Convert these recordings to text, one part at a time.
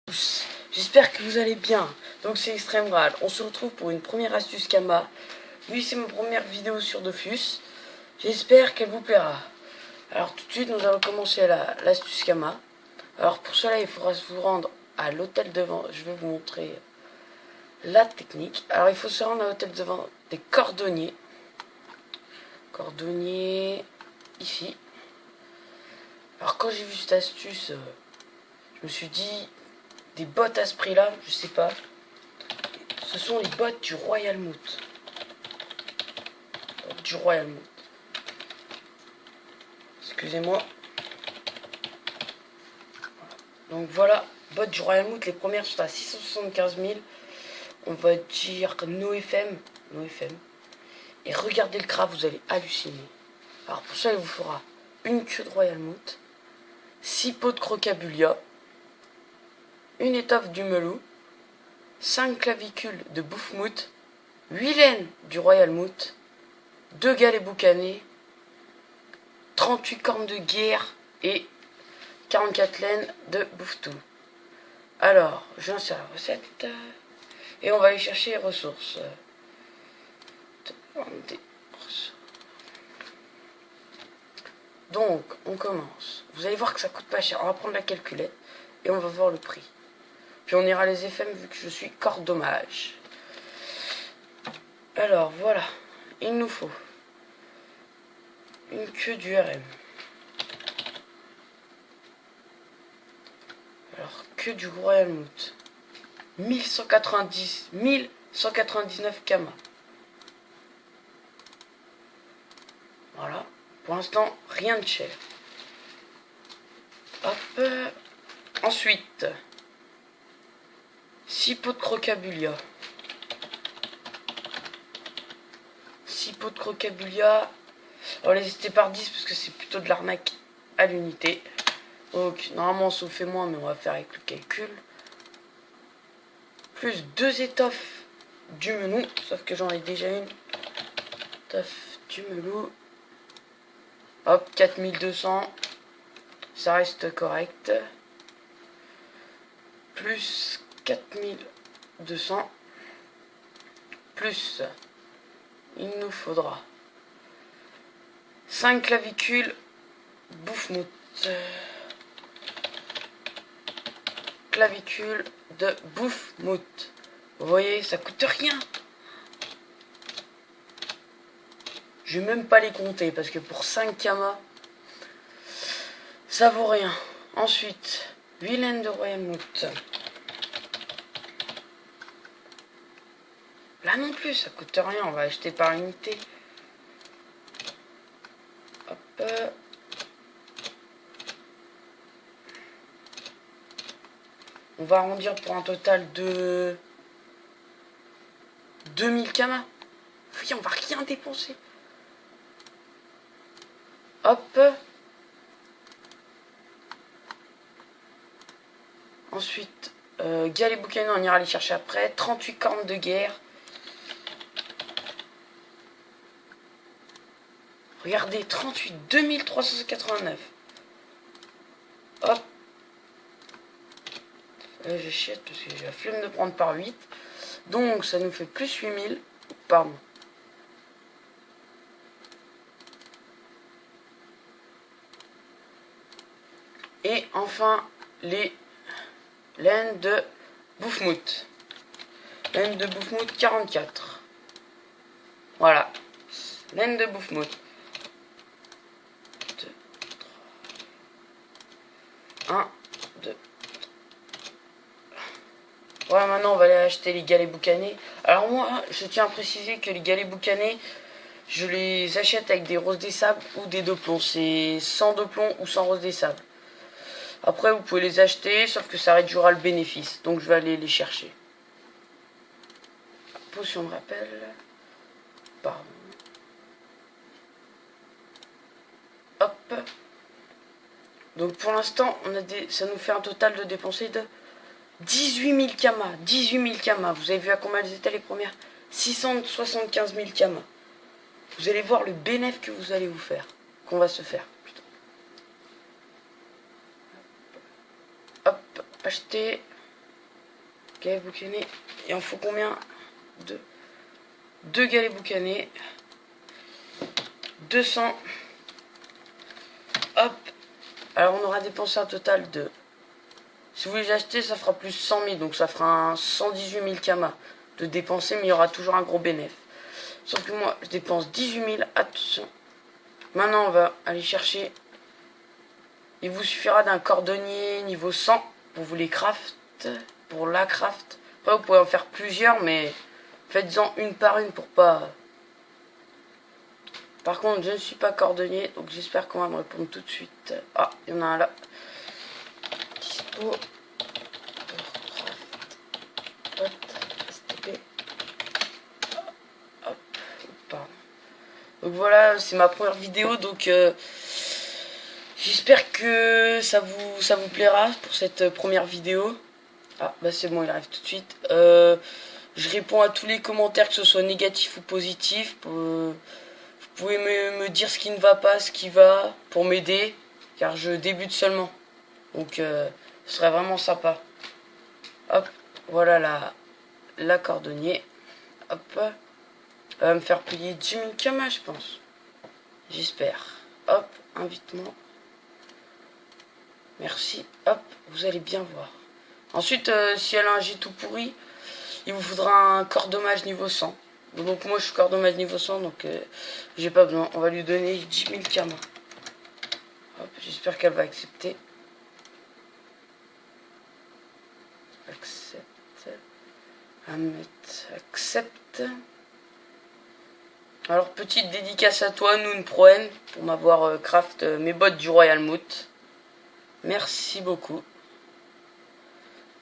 Tous, j'espère que vous allez bien. Donc c'est Extrême Rad. On se retrouve pour une première astuce Kama. Oui, c'est ma première vidéo sur Dofus. J'espère qu'elle vous plaira. Alors tout de suite, nous allons commencer l'astuce Kama. Alors pour cela, il faudra vous rendre à l'hôtel de vente. Je vais vous montrer la technique. Alors il faut se rendre à l'hôtel de vente des cordonniers. Cordonniers ici. Alors quand j'ai vu cette astuce, je me suis dit, des bottes à ce prix là, je sais pas. Ce sont les bottes du Royal Mout. Du Royal Mout. Excusez-moi. Donc voilà, bottes du Royal Mout, les premières sont à 675 000. On va dire NoFM. Et regardez le craft, vous allez halluciner. Alors pour ça, il vous faudra une queue de Royal Mout, 6 pots de crocabulia, une étoffe du melou, 5 clavicules de bouffe-mout, 8 laines du Royal Mout, 2 galets boucanés, 38 cornes de guerre et 44 laines de bouffe-tout. Alors, j'insère la recette et on va aller chercher les ressources. Donc, on commence. Vous allez voir que ça coûte pas cher. On va prendre la calculette et on va voir le prix. Puis on ira les FM vu que je suis cordommage. Alors, voilà. Il nous faut une queue du RM. Alors, queue du Royal Mout. 1199 Kama. Voilà. Pour l'instant, rien de cher. Hop. Ensuite, 6 pots de crocabulia. 6 pots de crocabulia. On les était par 10 parce que c'est plutôt de l'arnaque à l'unité. Donc, normalement, on se fait moins, mais on va faire avec le calcul. Plus 2 étoffes du melou. Sauf que j'en ai déjà une. Étoffe du melou. Hop, 4200. Ça reste correct. Plus 4200. Plus, il nous faudra 5 clavicules bouffe-mout. Clavicule de bouffe-mout. Vous voyez, ça coûte rien. Je vais même pas les compter parce que pour 5 Kama, ça vaut rien. Ensuite, 8 laines de Royal Mout. Là non plus, ça coûte rien. On va acheter par unité. Hop. On va arrondir pour un total de 2000 Kama. Oui, on va rien dépenser. Hop. Ensuite, galet boucané, on ira les chercher après. 38 cornes de guerre. Regardez, 38, 2389. Hop. Je chiate parce que j'ai la flemme de prendre par 8. Donc, ça nous fait plus 8000. Pardon. Et enfin, les laines de bouffe-mout. Laine de bouffe-mout 44. Voilà. Laine de bouffe-mout. 2, 3. 1, 2. Voilà, maintenant on va aller acheter les galets boucanés. Alors moi, je tiens à préciser que les galets boucanés, je les achète avec des roses des sables ou des deux plombs. C'est sans deux plombs ou sans rose des sables. Après, vous pouvez les acheter, sauf que ça réduira le bénéfice. Donc, je vais aller les chercher. Potion de rappel. Pardon. Hop. Donc, pour l'instant, ça nous fait un total de dépenser de 18 000 Kama. 18 000 Kama. Vous avez vu à combien elles étaient les premières? 675 000 Kama. Vous allez voir le bénéfice que vous allez vous faire. Qu'on va se faire. Hop, acheter Galets boucanés. Il en faut combien? Deux galets boucanés. 200. Hop. Alors on aura dépensé un total de... Si vous les achetez, ça fera plus 100 000. Donc ça fera un 118 000 kamas de dépenser. Mais il y aura toujours un gros bénéfice. Sauf que moi, je dépense 18 000. Attention. Maintenant, on va aller chercher... Il vous suffira d'un cordonnier niveau 100 pour vous les craft. Pour la craft. Après, vous pouvez en faire plusieurs, mais faites-en une par une pour pas... Par contre, je ne suis pas cordonnier, donc j'espère qu'on va me répondre tout de suite. Ah, il y en a un là. Dispo. Hop, STP. Hop, pardon. Donc voilà, c'est ma première vidéo, donc j'espère que ça vous plaira pour cette première vidéo. Ah, bah c'est bon, il arrive tout de suite. Je réponds à tous les commentaires, que ce soit négatif ou positif. Vous pouvez me dire ce qui ne va pas, ce qui va, pour m'aider, car je débute seulement. Donc, ce serait vraiment sympa. Hop, voilà la cordonnier. Hop, elle va me faire payer 10 000 kamas, je pense. J'espère. Hop, invitement. Merci. Hop, vous allez bien voir. Ensuite, si elle a un jet tout pourri, il vous faudra un corps dommage niveau 100. Donc moi je suis corps dommage niveau 100, donc j'ai pas besoin. On va lui donner 10 000 kamas. Hop, j'espère qu'elle va accepter. Accepte. Accepte. Alors petite dédicace à toi, Noon Proen, pour m'avoir craft mes bottes du Royal Moot. Merci beaucoup.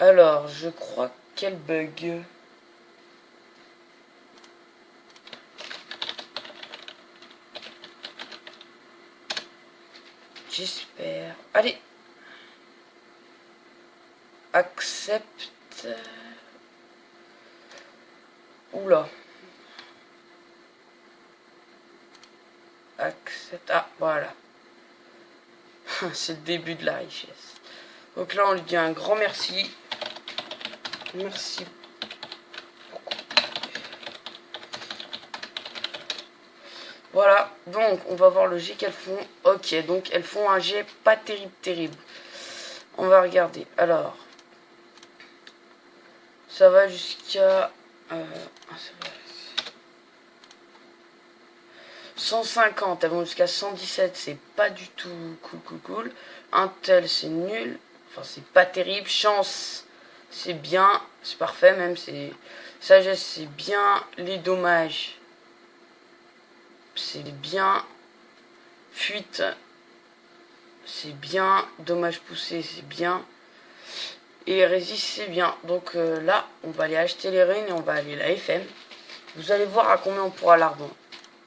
Alors, je crois qu'elle bug. J'espère. Allez. Accepte. Oula. Accepte. Ah, voilà. C'est le début de la richesse. Donc là, on lui dit un grand merci. Merci. Voilà, donc on va voir le jet qu'elles font. Ok, donc elles font un jet pas terrible. On va regarder. Alors, ça va jusqu'à 150. Elles vont jusqu'à 117. C'est pas du tout cool. Intel, c'est nul. Enfin, c'est pas terrible. Chance, c'est bien. C'est parfait même. C'est sagesse, c'est bien. Les dommages, c'est bien. Fuite, c'est bien. Dommage poussé, c'est bien. Et résiste, c'est bien. Donc là, on va aller acheter les runes et on va aller la FM. Vous allez voir à combien on pourra la revendre.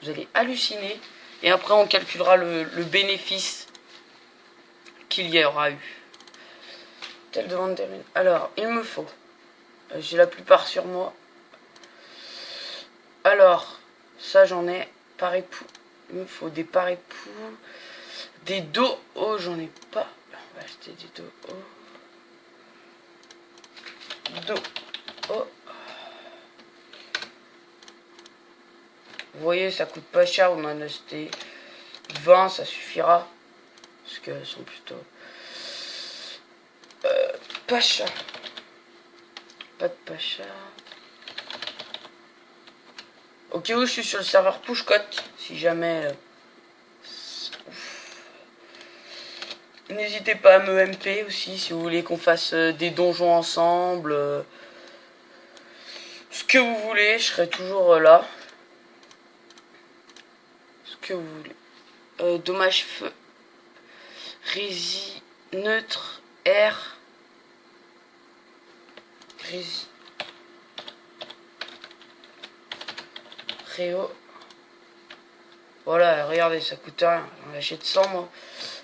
Vous allez halluciner. Et après, on calculera le bénéfice qu'il y aura eu. Telle demande des runes. Alors, il me faut. J'ai la plupart sur moi. Alors, ça, j'en ai. Par époux. Il me faut des par époux. Des dos. Oh, j'en ai pas. On va acheter des dos. Oh. Oh. Vous voyez, ça coûte pas cher. On en a acheté 20, ça suffira. Parce qu'elles sont plutôt pas cher. Pas de pas cher. Au cas où je suis sur le serveur Pushcot, si jamais n'hésitez pas à me MP aussi si vous voulez qu'on fasse des donjons ensemble. Ce que vous voulez, je serai toujours là. Ce que vous voulez. Dommage feu. Rési. Neutre. Air. Rési. Réo. Voilà, regardez, ça coûte rien. J'en achète 100 moi.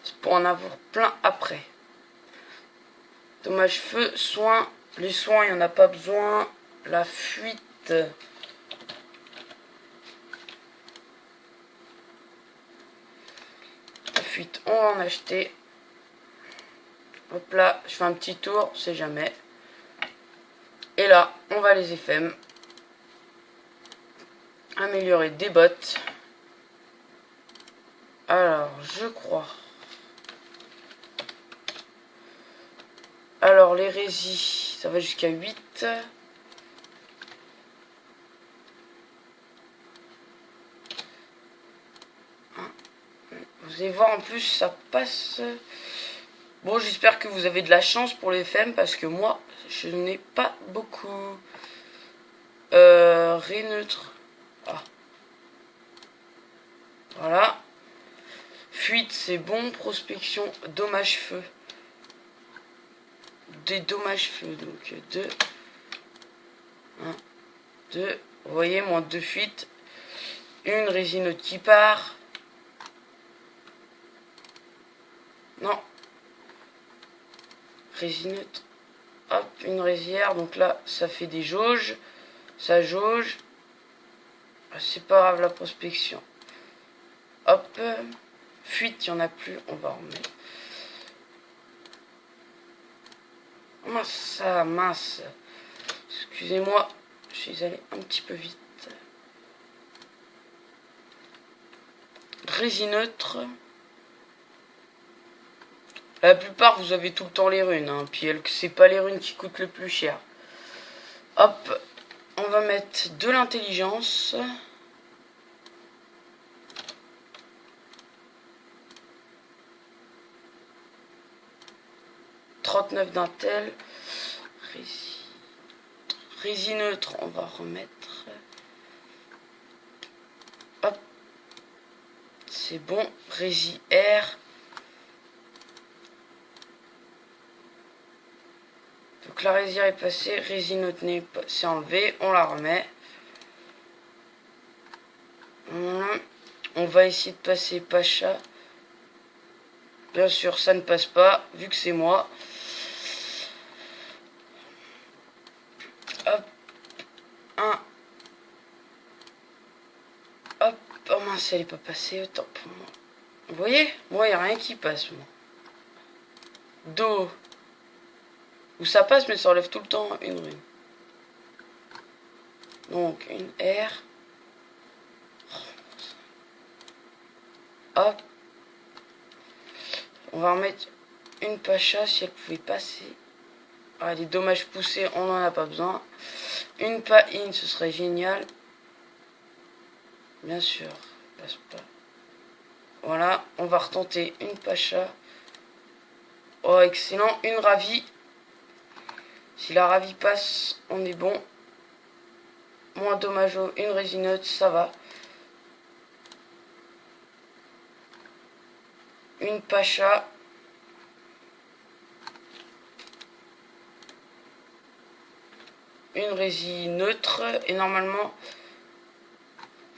C'est pour en avoir plein après. Dommage feu, soin. Les soins, il n'y en a pas besoin. La fuite. La fuite, on va en acheter. Hop là, je fais un petit tour, on sait jamais. Et là, on va les FM. Améliorer des bottes. Alors, je crois. Alors, les résis, ça va jusqu'à 8. Vous allez voir, en plus, ça passe. Bon, j'espère que vous avez de la chance pour les FM, parce que moi, je n'ai pas beaucoup. Ré neutre. Ah. Voilà. Fuite, c'est bon. Prospection, dommage feu. Des dommages feu. Donc 2. 1, 2. Vous voyez, moins 2 fuites. Une résine qui part. Non. Résine. Hop, une résière. Donc là, ça fait des jauges. Ça jauge. C'est pas grave, la prospection. Hop. Fuite, il n'y en a plus. On va remettre. Mince, ça, mince. Excusez-moi, je suis allé un petit peu vite. Résine neutre. La plupart, vous avez tout le temps les runes. Hein. Puis c'est pas les runes qui coûtent le plus cher. Hop. On va mettre de l'intelligence. d'intel. Résine neutre, on va remettre. Hop. C'est bon. Rési R. Donc la résière est passée. Résine neutre c'est enlevé. On la remet. On va essayer de passer Pacha. Bien sûr, ça ne passe pas, vu que c'est moi. Hop. 1. Hop. Oh mince, elle n'est pas passée. Autant pour moi. Vous voyez? Moi, il n'y a rien qui passe, moi. Do. Où ça passe, mais ça enlève tout le temps une rune. Donc, une R. Hop. On va remettre une Pacha si elle pouvait passer. Ah, les dommages poussés, on n'en a pas besoin. Une Pa-in, ce serait génial. Bien sûr, passe pas. Voilà, on va retenter une Pacha. Oh, excellent. Une Ravi. Si la Ravi passe, on est bon. Moins dommage, une résinote, ça va. Une Pacha. Une rési neutre. Et normalement...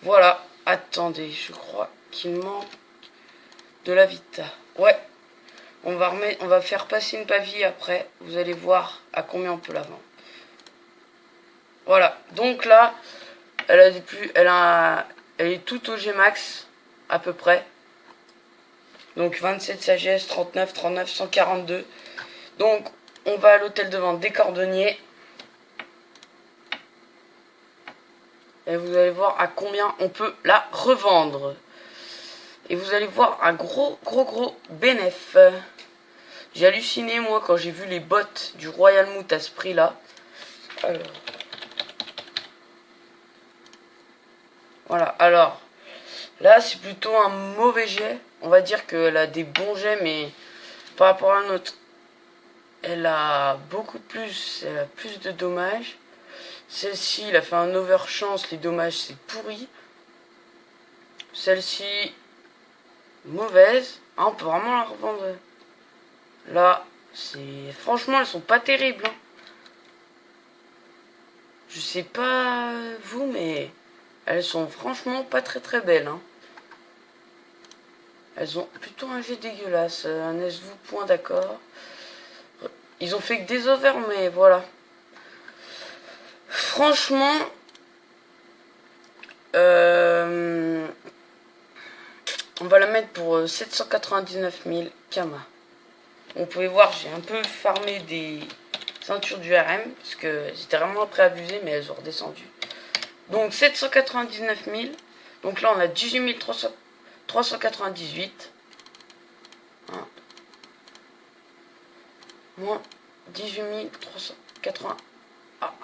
Voilà. Attendez, je crois qu'il manque de la Vita. Ouais. On va faire passer une pavie après. Vous allez voir à combien on peut la vendre. Voilà. Donc là, elle est toute au G-Max. À peu près. Donc 27 sagesse, 39, 39, 142. Donc on va à l'hôtel de vente des cordonniers. Et vous allez voir à combien on peut la revendre. Et vous allez voir un gros bénéf. J'ai halluciné moi quand j'ai vu les bottes du Royal Moot à ce prix là. Alors. Voilà, alors. Là c'est plutôt un mauvais jet. On va dire qu'elle a des bons jets, mais par rapport à l'autre, elle a beaucoup plus, elle a plus de dommages. Celle-ci, elle a fait un overchance, les dommages c'est pourri. Celle-ci, mauvaise. Ah, on peut vraiment la revendre. Là, c'est... Franchement, elles sont pas terribles. Hein. Je sais pas vous, mais elles sont franchement pas très belles. Hein. Elles ont plutôt un jet dégueulasse. Un SV point d'accord. Ils ont fait que des overs, mais voilà. Franchement, on va la mettre pour 799 000 Kama. Vous pouvez voir, j'ai un peu farmé ceinture du RM, parce que j'étais vraiment prêt à abuser, mais elles ont redescendu. Donc 799 000. Donc là on a 18 398. Hein. Moins 18 380. Ah.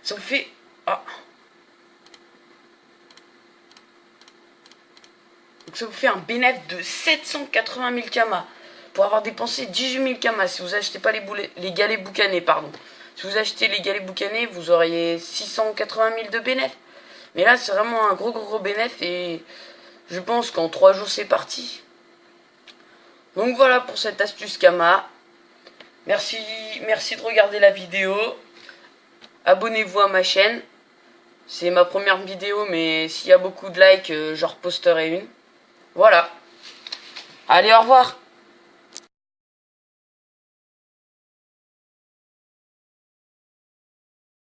Ça vous fait... Ah. Donc ça vous fait un bénéfice de 780 000 kamas. Pour avoir dépensé 18 000 kamas. Si vous achetez pas les galets boucanés, pardon. Si vous achetez les galets boucanés, vous auriez 680 000 de bénéfice. Mais là, c'est vraiment un gros bénéfice. Et je pense qu'en 3 jours, c'est parti. Donc voilà pour cette astuce Kama. Merci de regarder la vidéo. Abonnez-vous à ma chaîne. C'est ma première vidéo, mais s'il y a beaucoup de likes, j'en reposterai une. Voilà. Allez, au revoir.